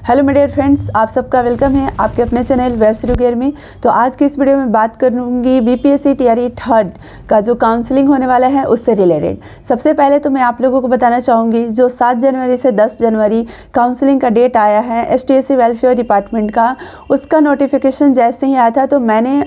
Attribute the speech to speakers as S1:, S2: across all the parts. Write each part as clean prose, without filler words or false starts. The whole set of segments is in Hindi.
S1: हेलो मेरे डियर फ्रेंड्स, आप सबका वेलकम है आपके अपने चैनल वेब स्टडी में। तो आज की इस वीडियो में बात करूंगी बीपीएससी टीआरई थर्ड का जो काउंसलिंग होने वाला है उससे रिलेटेड। सबसे पहले तो मैं आप लोगों को बताना चाहूँगी जो 7 जनवरी से 10 जनवरी काउंसलिंग का डेट आया है एसटीएससी वेलफेयर डिपार्टमेंट का, उसका नोटिफिकेशन जैसे ही आया था तो मैंने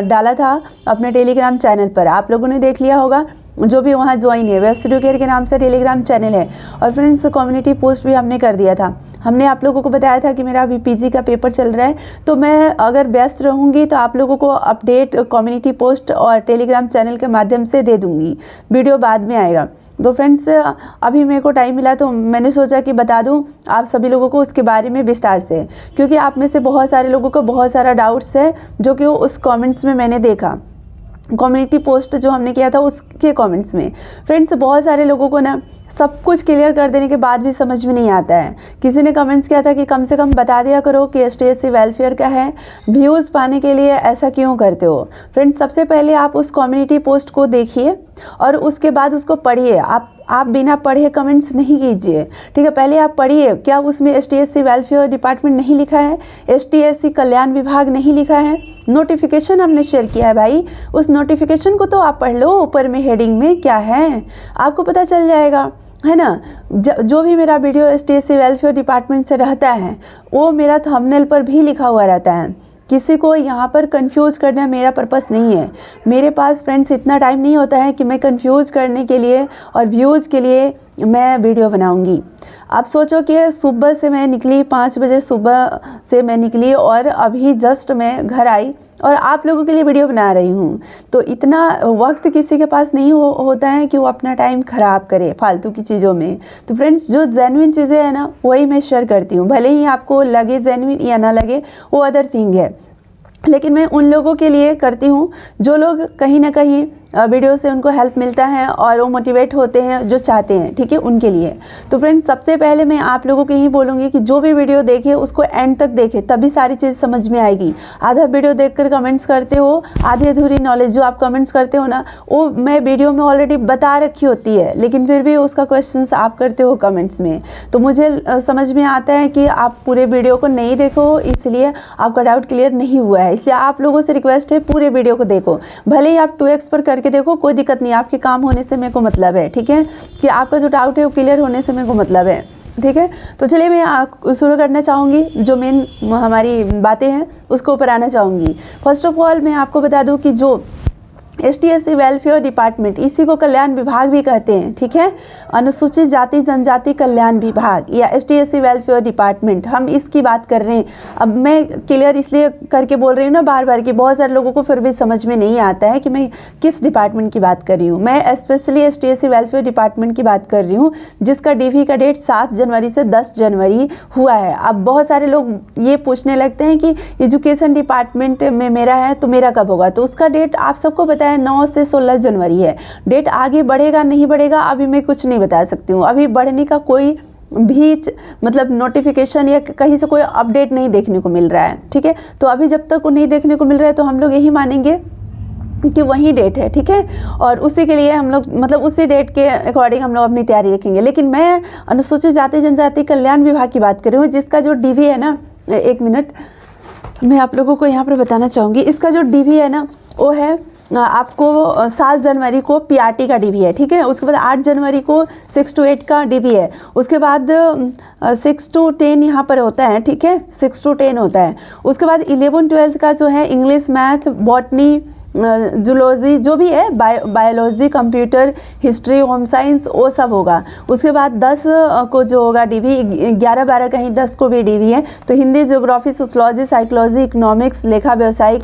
S1: डाला था अपने टेलीग्राम चैनल पर। आप लोगों ने देख लिया होगा जो भी वहाँ ज्वाइन है, वेब स्टडी के नाम से टेलीग्राम चैनल है। और फ्रेंड्स कम्युनिटी पोस्ट भी हमने कर दिया था। हमने आप लोगों को बताया था कि मेरा अभी पीजी का पेपर चल रहा है, तो मैं अगर व्यस्त रहूँगी तो आप लोगों को अपडेट कम्युनिटी पोस्ट और टेलीग्राम चैनल के माध्यम से दे दूँगी, वीडियो बाद में आएगा। तो फ्रेंड्स अभी मेरे को टाइम मिला तो मैंने सोचा कि बता दूं आप सभी लोगों को उसके बारे में विस्तार से, क्योंकि आप में से बहुत सारे लोगों को बहुत सारा डाउट्स है जो कि उस कमेंट्स में मैंने देखा, कम्युनिटी पोस्ट जो हमने किया था उसके कमेंट्स में। फ्रेंड्स बहुत सारे लोगों को ना सब कुछ क्लियर कर देने के बाद भी समझ में नहीं आता है। किसी ने कमेंट्स किया था कि कम से कम बता दिया करो कि एसटीएससी वेलफेयर का है, व्यूज़ पाने के लिए ऐसा क्यों करते हो। फ्रेंड्स सबसे पहले आप उस कम्युनिटी पोस्ट को देखिए और उसके बाद उसको पढ़िए। आप बिना पढ़े कमेंट्स नहीं कीजिए, ठीक है। पहले आप पढ़िए, क्या उसमें एसटीएससी वेलफेयर डिपार्टमेंट नहीं लिखा है, एसटीएससी कल्याण विभाग नहीं लिखा है। नोटिफिकेशन हमने शेयर किया है भाई, उस नोटिफिकेशन को तो आप पढ़ लो, ऊपर में हेडिंग में क्या है आपको पता चल जाएगा, है ना। जो भी मेरा वीडियो एसटीएससी वेलफेयर डिपार्टमेंट से रहता है वो मेरा थंबनेल पर भी लिखा हुआ रहता है। किसी को यहाँ पर कंफ्यूज करना मेरा पर्पस नहीं है। मेरे पास फ्रेंड्स इतना टाइम नहीं होता है कि मैं कंफ्यूज करने के लिए और व्यूज़ के लिए मैं वीडियो बनाऊंगी। आप सोचो कि सुबह से मैं निकली, 5 बजे सुबह से मैं निकली और अभी जस्ट मैं घर आई और आप लोगों के लिए वीडियो बना रही हूँ। तो इतना वक्त किसी के पास नहीं होता है कि वो अपना टाइम ख़राब करे फालतू की चीज़ों में। तो फ्रेंड्स जो जेन्युइन चीज़ें हैं ना वही मैं शेयर करती हूँ, भले ही आपको लगे जेन्युइन या ना लगे वो अदर थिंग है, लेकिन मैं उन लोगों के लिए करती हूँ जो लोग कहीं ना कहीं वीडियो से उनको हेल्प मिलता है और वो मोटिवेट होते हैं जो चाहते हैं, ठीक है, उनके लिए। तो फ्रेंड्स सबसे पहले मैं आप लोगों को यही बोलूँगी कि जो भी वीडियो देखे उसको एंड तक देखे, तभी सारी चीज़ समझ में आएगी। आधा वीडियो देखकर कमेंट्स करते हो, आधी अधूरी नॉलेज जो आप कमेंट्स करते हो ना वो मैं वीडियो में ऑलरेडी बता रखी होती है, लेकिन फिर भी उसका क्वेश्चन आप करते हो कमेंट्स में। तो मुझे समझ में आता है कि आप पूरे वीडियो को नहीं देखो, इसलिए आपका डाउट क्लियर नहीं हुआ है। इसलिए आप लोगों से रिक्वेस्ट है पूरे वीडियो को देखो, भले ही आप 2x पर करके देखो, कोई दिक्कत नहीं। आपके काम होने से मेरे को मतलब है, ठीक है, कि आपका जो डाउट है वो क्लियर होने से मेरे को मतलब है, ठीक है। तो चलिए मैं शुरू करना चाहूँगी, जो मेन हमारी बातें हैं उसको ऊपर आना चाहूँगी। फर्स्ट ऑफ ऑल मैं आपको बता दूँ कि जो एसटीएससी वेलफेयर डिपार्टमेंट, इसी को कल्याण विभाग भी कहते हैं, ठीक है, अनुसूचित जाति जनजाति कल्याण विभाग या एसटीएससी वेलफेयर डिपार्टमेंट, हम इसकी बात कर रहे हैं। अब मैं क्लियर इसलिए करके बोल रही हूँ ना बार बार कि बहुत सारे लोगों को फिर भी समझ में नहीं आता है कि मैं किस डिपार्टमेंट की बात कर रही हूँ। मैं स्पेशली एसटीएससी वेलफेयर डिपार्टमेंट की बात कर रही हूँ, जिसका डीवी का डेट 7 जनवरी से 10 जनवरी हुआ है। अब बहुत सारे लोग ये पूछने लगते हैं कि एजुकेशन डिपार्टमेंट में मेरा है तो मेरा कब होगा। तो उसका डेट आप सबको पता है 9 से 16 जनवरी है। डेट आगे बढ़ेगा नहीं बढ़ेगा अभी मैं कुछ नहीं बता सकती हूँ। अभी बढ़ने का कोई भी मतलब नोटिफिकेशन या कहीं से कोई अपडेट नहीं देखने को मिल रहा है, ठीक है। तो अभी जब तक वो नहीं देखने को मिल रहा है तो हम लोग यही मानेंगे कि वही डेट है, ठीक है, और उसी के लिए हम लोग मतलब उसी डेट के अकॉर्डिंग हम लोग अपनी तैयारी रखेंगे। लेकिन मैं अनुसूचित जाति जनजाति कल्याण विभाग की बात कर रही हूँ, जिसका जो डीवी है ना, 1 मिनट मैं आप लोगों को यहाँ पर बताना चाहूँगी। इसका जो डीवी है ना वो है आपको 7 जनवरी को पीआरटी का डीवी है, ठीक है। उसके बाद 8 जनवरी को 6 to 8 का डीवी है। उसके बाद 6 to 10 यहाँ पर होता है, ठीक है, 6 to 10 होता है। उसके बाद 11-12 का जो है इंग्लिश, मैथ, बॉटनी, जूलॉजी जो भी है, biology, computer, history, home science वो सब होगा। उसके बाद 10 को जो होगा डीवी, 11-12 कहीं 10 को भी डीवी है। तो Hindi, geography, sociology, psychology, economics, लेखा, व्यवसायिक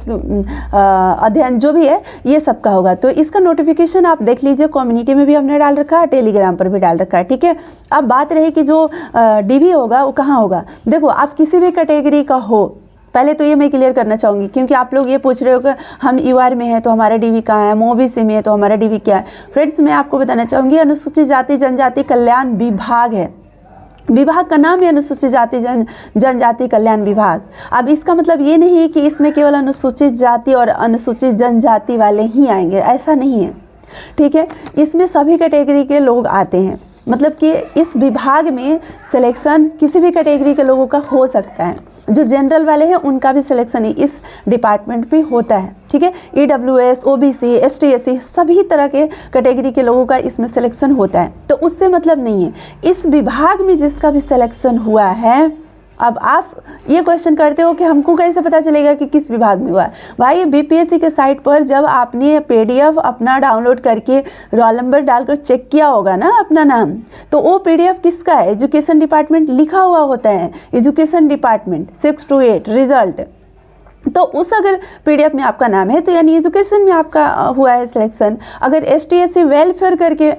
S1: अध्ययन जो भी है ये सब का होगा। तो इसका नोटिफिकेशन आप देख लीजिए, कम्युनिटी में भी हमने डाल रखा है, टेलीग्राम पर भी डाल रखा है, ठीक है। अब बात रही कि जो डीवी होगा वो कहाँ होगा। देखो आप किसी भी कैटेगरी का हो, पहले तो ये मैं क्लियर करना चाहूँगी, क्योंकि आप लोग ये पूछ रहे हो कि हम यूआर में है तो हमारा डीवी कहाँ है, ओबीसी में है तो हमारा डीवी क्या है। फ्रेंड्स मैं आपको बताना चाहूँगी अनुसूचित जाति जनजाति कल्याण विभाग है, विभाग का नाम है अनुसूचित जाति जनजाति कल्याण विभाग। अब इसका मतलब ये नहीं है कि इसमें केवल अनुसूचित जाति और अनुसूचित जनजाति वाले ही आएंगे, ऐसा नहीं है, ठीक है। इसमें सभी कैटेगरी के लोग आते हैं, मतलब कि इस विभाग में सिलेक्शन किसी भी कैटेगरी के लोगों का हो सकता है। जो जनरल वाले हैं उनका भी सिलेक्शन इस डिपार्टमेंट में होता है, ठीक है। EWS, OBC, ST, SC सभी तरह के कैटेगरी के लोगों का इसमें सिलेक्शन होता है, तो उससे मतलब नहीं है। इस विभाग में जिसका भी सिलेक्शन हुआ है, अब आप ये क्वेश्चन करते हो कि हमको कैसे पता चलेगा कि किस विभाग में हुआ है। भाई BPSC के साइट पर जब आपने PDF अपना डाउनलोड करके रोल नंबर डालकर चेक किया होगा ना अपना नाम, तो वो PDF किसका है? एजुकेशन डिपार्टमेंट लिखा हुआ होता है, एजुकेशन डिपार्टमेंट 6 to 8 रिजल्ट। तो उस अगर PDF में आपका नाम है तो यानी एजुकेशन में आपका हुआ है सिलेक्शन। अगर ST SC वेलफेयर करके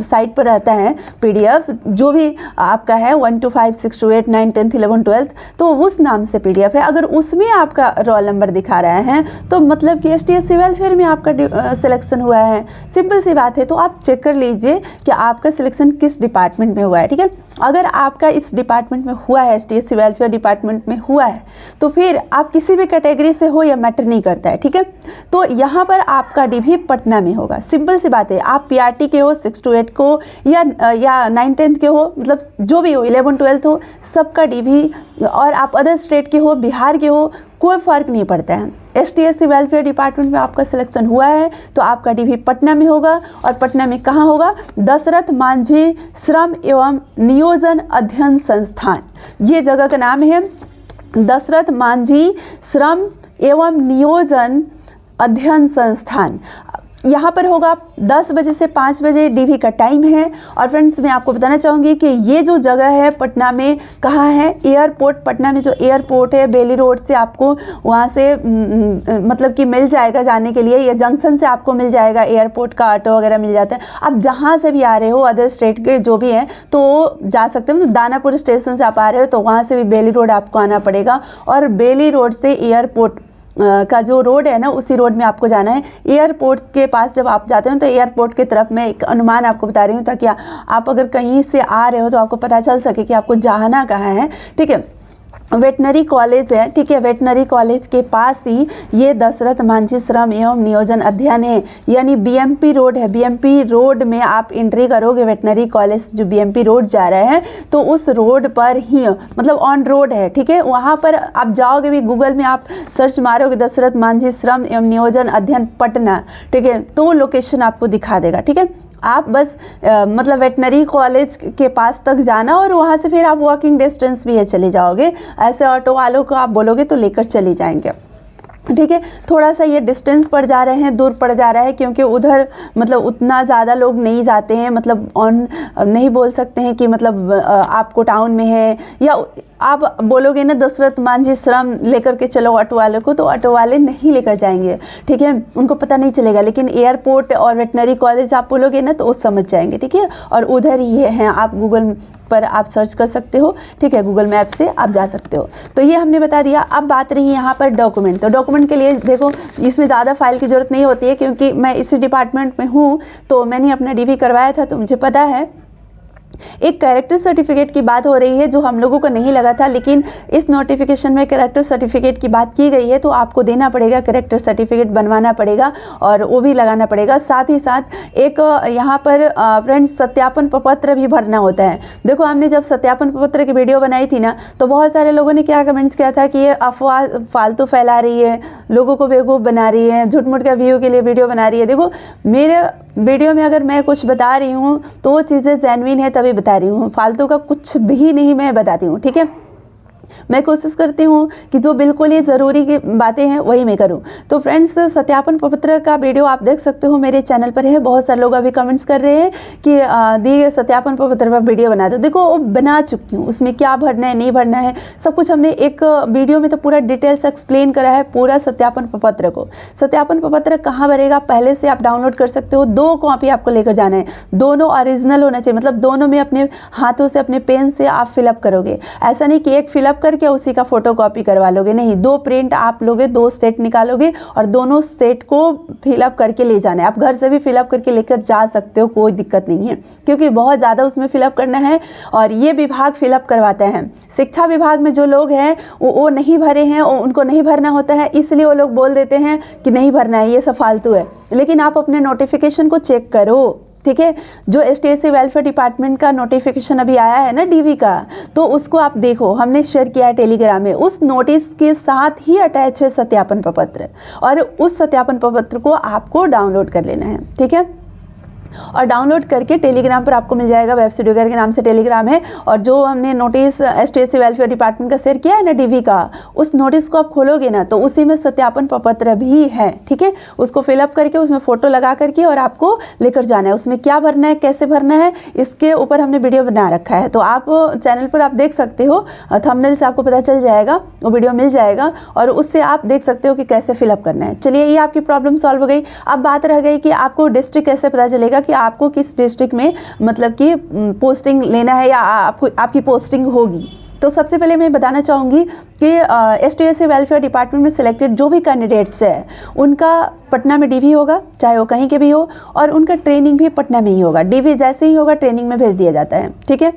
S1: साइट पर रहता है PDF, जो भी आपका है 1 to 5, 6 to 8, 9, 10, 11, 12, तो उस नाम से PDF है। अगर उसमें आपका रोल नंबर दिखा रहा है तो मतलब कि ST SC वेलफेयर में आपका सिलेक्शन हुआ है। सिंपल सी बात है। तो आप चेक कर लीजिए कि आपका सिलेक्शन किस डिपार्टमेंट में हुआ है, ठीक है। अगर आपका इस डिपार्टमेंट में हुआ है, ST SC वेलफेयर डिपार्टमेंट में हुआ है, तो फिर आप किसी भी कैटेगरी से हो या मैटर नहीं करता है, ठीक है। तो यहाँ पर आपका DV पटना में होगा। सिंपल सी बात है। आप PRT के हो, 6 to 8 को या 9, 10 के हो, मतलब जो भी हो, 11, 12 हो, सबका DV, और आप अदर स्टेट के हो, बिहार के हो, कोई फ़र्क नहीं पड़ता है। ST SC वेलफेयर डिपार्टमेंट में आपका सिलेक्शन हुआ है तो आपका DV पटना में होगा। और पटना में कहाँ होगा? दशरथ मांझी श्रम एवं नियोजन अध्ययन संस्थान, ये जगह का नाम है दशरथ मांझी श्रम एवं नियोजन अध्ययन संस्थान। यहाँ पर होगा 10 बजे से 5 बजे DV का टाइम है। और फ्रेंड्स मैं आपको बताना चाहूँगी कि ये जो जगह है पटना में, कहाँ है? एयरपोर्ट, पटना में जो एयरपोर्ट है बेली रोड से आपको वहाँ से मतलब कि मिल जाएगा जाने के लिए, या जंक्शन से आपको मिल जाएगा, एयरपोर्ट का ऑटो वगैरह मिल जाता है। आप जहाँ से भी आ रहे हो, अदर स्टेट के जो भी हैं तो जा सकते हो। मतलब दानापुर स्टेशन से आप आ रहे हो तो वहाँ से भी बेली रोड आपको आना पड़ेगा, और बेली रोड से एयरपोर्ट का जो रोड है ना, उसी रोड में आपको जाना है। एयरपोर्ट के पास जब आप जाते हो तो एयरपोर्ट की तरफ मैं एक अनुमान आपको बता रही हूँ, ताकि आप अगर कहीं से आ रहे हो तो आपको पता चल सके कि आपको जाना कहाँ है, ठीक है। वेटनरी कॉलेज है, ठीक है। वेटनरी कॉलेज के पास ही ये दशरथ मांझी श्रम एवं नियोजन अध्ययन है, यानी BMP रोड है। BMP रोड में आप एंट्री करोगे, वेटनरी कॉलेज जो BMP रोड जा रहा है, तो उस रोड पर ही मतलब ऑन रोड है, ठीक है। वहाँ पर आप जाओगे भी, गूगल में आप सर्च मारोगे दशरथ मांझी श्रम एवं नियोजन अध्ययन पटना, ठीक है, तो लोकेशन आपको दिखा देगा, ठीक है। आप बस मतलब वेटनरी कॉलेज के पास तक जाना, और वहाँ से फिर आप वॉकिंग डिस्टेंस भी है चले जाओगे। ऐसे ऑटो वालों को आप बोलोगे तो लेकर चले जाएंगे, ठीक है। थोड़ा सा ये डिस्टेंस पड़ जा रहे हैं, दूर पड़ जा रहा है, क्योंकि उधर मतलब उतना ज़्यादा लोग नहीं जाते हैं। मतलब ऑन नहीं बोल सकते हैं कि मतलब आपको टाउन में है, या आप बोलोगे ना दशरथ मांझी श्रम लेकर के चलो ऑटो वाले को, तो ऑटो वाले नहीं लेकर जाएंगे, ठीक है, उनको पता नहीं चलेगा। लेकिन एयरपोर्ट और वेटनरी कॉलेज आप बोलोगे ना तो वो समझ जाएंगे, ठीक है। और उधर ही हैं, आप गूगल पर आप सर्च कर सकते हो, ठीक है, गूगल मैप से आप जा सकते हो। तो ये हमने बता दिया। अब बात रही यहाँ पर डॉक्यूमेंट। तो डॉक्यूमेंट के लिए देखो, इसमें ज़्यादा फाइल की ज़रूरत नहीं होती है, क्योंकि मैं इसी डिपार्टमेंट में हूँ, तो मैंने अपना DV करवाया था, तो मुझे पता है। एक कैरेक्टर सर्टिफिकेट की बात हो रही है, जो हम लोगों को नहीं लगा था, लेकिन इस नोटिफिकेशन में कैरेक्टर सर्टिफिकेट की बात की गई है, तो आपको देना पड़ेगा, कैरेक्टर सर्टिफिकेट बनवाना पड़ेगा और वो भी लगाना पड़ेगा। साथ ही साथ एक यहाँ पर फ्रेंड्स सत्यापन प्रपत्र भी भरना होता है। देखो, हमने जब सत्यापन प्रपत्र की वीडियो बनाई थी ना, तो बहुत सारे लोगों ने क्या कमेंट्स किया था कि ये अफवाह फालतू फैला रही है, लोगों को बेवकूफ़ बना रही है, झूठ मूठ का व्यू के लिए वीडियो बना रही है। देखो, मेरे वीडियो में अगर मैं कुछ बता रही हूँ तो वो चीज़ें जेन्युइन है तभी बता रही हूँ, फालतू का कुछ भी नहीं मैं बताती हूँ, ठीक है। मैं कोशिश करती हूँ कि जो बिल्कुल ही ज़रूरी की बातें हैं वही मैं करूँ। तो फ्रेंड्स, सत्यापन प्रपत्र का वीडियो आप देख सकते हो, मेरे चैनल पर है। बहुत सारे लोग अभी कमेंट्स कर रहे हैं कि दी सत्यापन प्रपत्र पर वीडियो बना दो। देखो, वो बना चुकी हूँ, उसमें क्या भरना है नहीं भरना है सब कुछ हमने एक वीडियो में तो पूरा डिटेल्स एक्सप्लेन करा है, पूरा सत्यापन प्रपत्र को। सत्यापन प्रपत्र कहाँ भरेगा, पहले से आप डाउनलोड कर सकते हो। 2 कॉपी आपको लेकर जाना है, दोनों ओरिजिनल होना चाहिए, मतलब दोनों में अपने हाथों से अपने पेन से आप फिलअप करोगे। ऐसा नहीं कि एक फिलअप करके उसी का फोटो कॉपी करवा लोगे, नहीं, 2 प्रिंट आप लोगे, 2 सेट निकालोगे और दोनों सेट को फिलअप करके ले जाना है। आप घर से भी फिलअप करके लेकर जा सकते हो, कोई दिक्कत नहीं है, क्योंकि बहुत ज़्यादा उसमें फिलअप करना है और ये विभाग फिलअप करवाते हैं। शिक्षा विभाग में जो लोग हैं वो नहीं भरे हैं, उनको नहीं भरना होता है, इसलिए वो लोग बोल देते हैं कि नहीं भरना है, ये सब फालतू है। लेकिन आप अपने नोटिफिकेशन को चेक करो, ठीक है। जो STSC वेलफेयर डिपार्टमेंट का नोटिफिकेशन अभी आया है ना DV का, तो उसको आप देखो, हमने शेयर किया है टेलीग्राम में। उस नोटिस के साथ ही अटैच है सत्यापन प्रपत्र, और उस सत्यापन प्रपत्र को आपको डाउनलोड कर लेना है, ठीक है। और डाउनलोड करके टेलीग्राम पर आपको मिल जाएगा, वेब स्टूडियो के नाम से टेलीग्राम है। और जो हमने नोटिस STSC वेलफेयर डिपार्टमेंट का शेयर किया है ना DV का, उस नोटिस को आप खोलोगे ना तो उसी में सत्यापन प्रपत्र भी है, ठीक है। उसको फिलअप करके उसमें फ़ोटो लगा करके और आपको लेकर जाना है। उसमें क्या भरना है, कैसे भरना है, इसके ऊपर हमने वीडियो बना रखा है, तो आप चैनल पर आप देख सकते हो, थंबनेल से आपको पता चल जाएगा, वो वीडियो मिल जाएगा और उससे आप देख सकते हो कि कैसे फिलअप करना है। चलिए, ये आपकी प्रॉब्लम सॉल्व हो गई। अब बात रह गई कि आपको डिस्ट्रिक्ट कैसे पता चलेगा कि आपको किस डिस्ट्रिक्ट में मतलब कि पोस्टिंग लेना है या आपकी पोस्टिंग होगी। तो सबसे पहले मैं बताना चाहूँगी कि STSC वेलफेयर डिपार्टमेंट में सिलेक्टेड जो भी कैंडिडेट्स है उनका पटना में DV होगा, चाहे वो कहीं के भी हो, और उनका ट्रेनिंग भी पटना में ही होगा। DV जैसे ही होगा ट्रेनिंग में भेज दिया जाता है, ठीक है।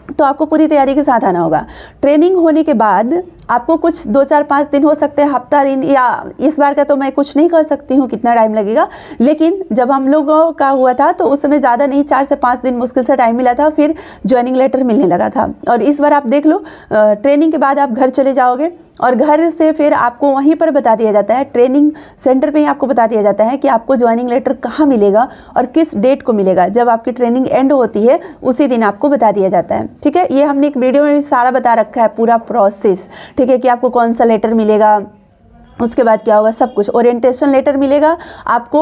S1: तो आपको पूरी तैयारी के साथ आना होगा। ट्रेनिंग होने के बाद आपको कुछ 2 4 5 दिन हो सकते हैं, हफ्ता दिन, या इस बार का तो मैं कुछ नहीं कर सकती हूँ कितना टाइम लगेगा, लेकिन जब हम लोगों का हुआ था तो उस समय ज़्यादा नहीं, 4 से 5 दिन मुश्किल से टाइम मिला था, फिर ज्वाइनिंग लेटर मिलने लगा था। और इस बार आप देख लो, ट्रेनिंग के बाद आप घर चले जाओगे और घर से फिर आपको वहीं पर बता दिया जाता है, ट्रेनिंग सेंटर पे ही आपको बता दिया जाता है कि आपको ज्वाइनिंग लेटर कहाँ मिलेगा और किस डेट को मिलेगा। जब आपकी ट्रेनिंग एंड होती है उसी दिन आपको बता दिया जाता है, ठीक है। ये हमने एक वीडियो में भी सारा बता रखा है, पूरा प्रोसेस, ठीक है, कि आपको कौन सा लेटर मिलेगा, उसके बाद क्या होगा, सब कुछ। ओरिएंटेशन लेटर मिलेगा आपको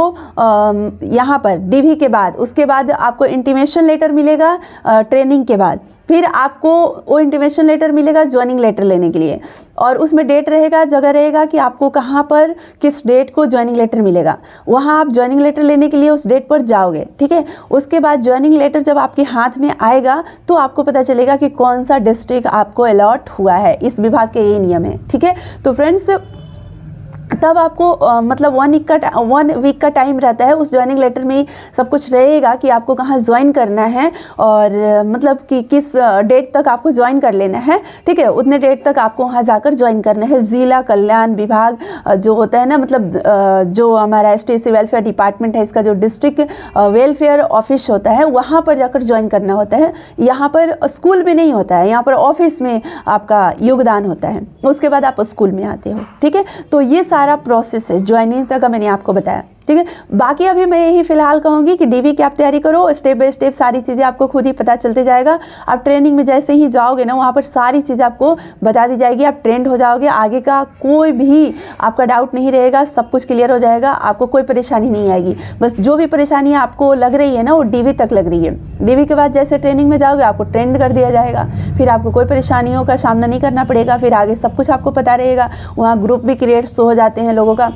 S1: यहाँ पर DV के बाद, उसके बाद आपको इंटीमेशन लेटर मिलेगा ट्रेनिंग के बाद, फिर आपको वो इंटीमेशन लेटर मिलेगा ज्वाइनिंग लेटर लेने के लिए, और उसमें डेट रहेगा, जगह रहेगा कि आपको कहाँ पर किस डेट को ज्वाइनिंग लेटर मिलेगा। वहाँ आप ज्वाइनिंग लेटर लेने के लिए उस डेट पर जाओगे, ठीक है। उसके बाद ज्वाइनिंग लेटर जब आपके हाथ में आएगा तो आपको पता चलेगा कि कौन सा डिस्ट्रिक्ट आपको अलॉट हुआ है। इस विभाग के ये नियम है, ठीक है। तो फ्रेंड्स, तब आपको मतलब 1 वीक का टाइम रहता है। उस ज्वाइनिंग लेटर में सब कुछ रहेगा कि आपको कहाँ ज्वाइन करना है और मतलब कि किस डेट तक आपको ज्वाइन कर लेना है, ठीक है। उतने डेट तक आपको वहाँ जाकर ज्वाइन करना है। जिला कल्याण विभाग जो होता है ना, मतलब जो हमारा STSC वेलफेयर डिपार्टमेंट है, इसका जो डिस्ट्रिक्ट वेलफेयर ऑफिस होता है, वहाँ पर जाकर ज्वाइन करना होता है। यहाँ पर स्कूल में नहीं होता है, यहाँ पर ऑफिस में आपका योगदान होता है, उसके बाद आप स्कूल में आते हो, ठीक है। तो ये सारा प्रोसेस है ज्वाइनिंग तक का, मैंने आपको बताया, ठीक है। बाकी अभी मैं यही फिलहाल कहूँगी कि DV की आप तैयारी करो, स्टेप बाय स्टेप सारी चीज़ें आपको खुद ही पता चलते जाएगा। आप ट्रेनिंग में जैसे ही जाओगे ना, वहाँ पर सारी चीज़ें आपको बता दी जाएगी, आप ट्रेंड हो जाओगे, आगे का कोई भी आपका डाउट नहीं रहेगा, सब कुछ क्लियर हो जाएगा, आपको कोई परेशानी नहीं आएगी। बस जो भी परेशानी आपको लग रही है ना, वो DV तक लग रही है। DV के बाद जैसे ट्रेनिंग में जाओगे आपको ट्रेंड कर दिया जाएगा, फिर आपको कोई परेशानियों का सामना नहीं करना पड़ेगा, फिर आगे सब कुछ आपको पता रहेगा। वहाँ ग्रुप भी क्रिएट हो जाते हैं लोगों का,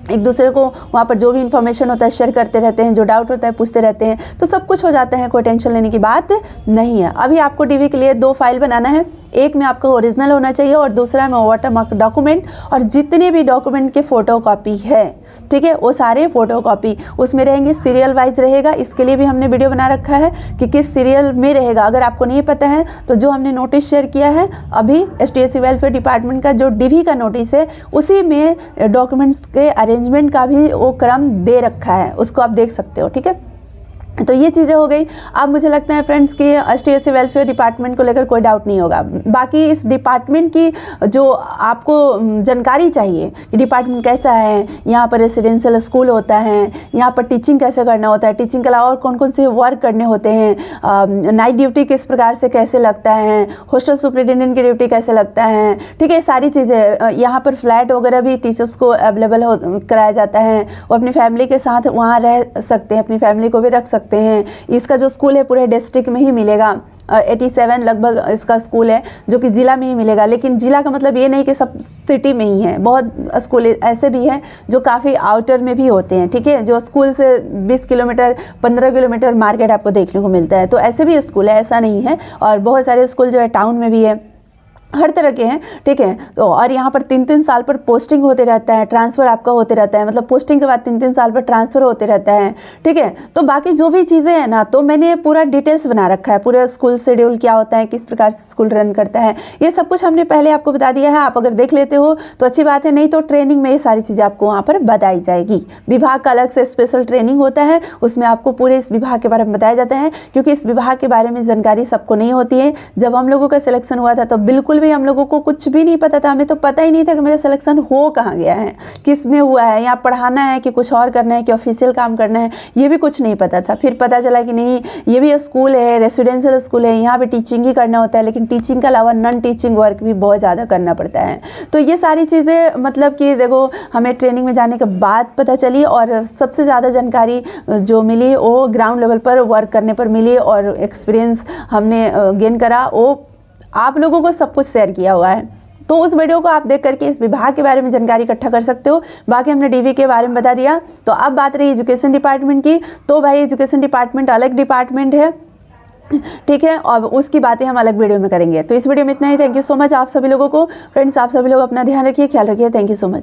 S1: एक दूसरे को वहाँ पर जो भी इन्फॉर्मेशन होता है शेयर करते रहते हैं, जो डाउट होता है पूछते रहते हैं, तो सब कुछ हो जाता है, कोई टेंशन लेने की बात नहीं है। अभी आपको DV के लिए 2 फाइल बनाना है, एक में आपका ओरिजिनल होना चाहिए और दूसरा में वाटरमार्क डॉक्यूमेंट, और जितने भी डॉक्यूमेंट के फ़ोटोकॉपी है, ठीक है, वो सारे फ़ोटोकॉपी उसमें रहेंगे, सीरियल वाइज रहेगा। इसके लिए भी हमने वीडियो बना रखा है कि किस सीरियल में रहेगा। अगर आपको नहीं पता है तो जो हमने नोटिस शेयर किया है अभी STSC वेलफेयर डिपार्टमेंट का, जो DV का नोटिस है, उसी में डॉक्यूमेंट्स के अरेंजमेंट का भी वो क्रम दे रखा है, उसको आप देख सकते हो, ठीक है। तो ये चीज़ें हो गई। अब मुझे लगता है फ्रेंड्स कि STSC वेलफेयर डिपार्टमेंट को लेकर कोई डाउट नहीं होगा। बाकी इस डिपार्टमेंट की जो आपको जानकारी चाहिए कि डिपार्टमेंट कैसा है, यहाँ पर रेसिडेंशियल स्कूल होता है, यहाँ पर टीचिंग कैसे करना होता है, टीचिंग के अलावा और कौन कौन से वर्क करने होते हैं, नाइट ड्यूटी किस प्रकार से कैसे लगता है, हॉस्टल सुपरिटेंडेंट की ड्यूटी कैसे लगता है, ठीक है, सारी चीज़ें। यहाँ पर फ्लैट वगैरह भी टीचर्स को अवेलेबल कराया जाता है, वो अपनी फैमिली के साथ वहाँ रह सकते हैं, अपनी फैमिली को भी रख सकते हैं। इसका जो स्कूल है पूरे डिस्ट्रिक्ट में ही मिलेगा, 87 लगभग इसका स्कूल है जो कि ज़िला में ही मिलेगा। लेकिन ज़िला का मतलब ये नहीं कि सब सिटी में ही है, बहुत स्कूल ऐसे भी हैं जो काफ़ी आउटर में भी होते हैं, ठीक है, जो स्कूल से 20 किलोमीटर 15 किलोमीटर मार्केट आपको देखने को मिलता है। तो ऐसे भी स्कूल है, ऐसा नहीं है। और बहुत सारे स्कूल जो है टाउन में भी है, हर तरह के हैं, ठीक है। तो और यहाँ पर 3-3 साल पर पोस्टिंग होते रहता है, ट्रांसफ़र आपका होते रहता है, मतलब पोस्टिंग के बाद 3-3 साल पर ट्रांसफ़र होते रहता है, ठीक है। तो बाकी जो भी चीज़ें हैं ना, तो मैंने पूरा डिटेल्स बना रखा है, पूरा स्कूल शेड्यूल क्या होता है, किस प्रकार से स्कूल रन करता है, ये सब कुछ हमने पहले आपको बता दिया है। आप अगर देख लेते हो तो अच्छी बात है, नहीं तो ट्रेनिंग में ये सारी चीज़ें आपको वहाँ पर बताई जाएगी। विभाग का अलग से स्पेशल ट्रेनिंग होता है, उसमें आपको पूरे इस विभाग के बारे में बताया जाता है, क्योंकि इस विभाग के बारे में जानकारी सबको नहीं होती है। जब हम लोगों का सिलेक्शन हुआ था तो बिल्कुल भी हम लोगों को कुछ भी नहीं पता था, हमें तो पता ही नहीं था कि मेरा सिलेक्शन हो कहाँ गया है, किस में हुआ है, यहाँ पढ़ाना है कि कुछ और करना है कि ऑफिशियल काम करना है, ये भी कुछ नहीं पता था। फिर पता चला कि नहीं, ये भी स्कूल है, रेसिडेंशियल स्कूल है, यहाँ पे टीचिंग ही करना होता है, लेकिन टीचिंग के अलावा नॉन टीचिंग वर्क भी बहुत ज़्यादा करना पड़ता है। तो ये सारी चीज़ें मतलब कि देखो हमें ट्रेनिंग में जाने के बाद पता चली, और सबसे ज़्यादा जानकारी जो मिली वो ग्राउंड लेवल पर वर्क करने पर मिली, और एक्सपीरियंस हमने गेन करा, वो आप लोगों को सब कुछ शेयर किया हुआ है। तो उस वीडियो को आप देख करके इस विभाग के बारे में जानकारी इकट्ठा कर सकते हो। बाकी हमने डीवी के बारे में बता दिया। तो अब बात रही एजुकेशन डिपार्टमेंट की, तो भाई एजुकेशन डिपार्टमेंट अलग डिपार्टमेंट है, ठीक है, और उसकी बातें हम अलग वीडियो में करेंगे। तो इस वीडियो में इतना ही। थैंक यू सो मच आप सभी लोगों को। फ्रेंड्स, आप सभी लोग अपना ध्यान रखिए, ख्याल रखिए। Thank you so much.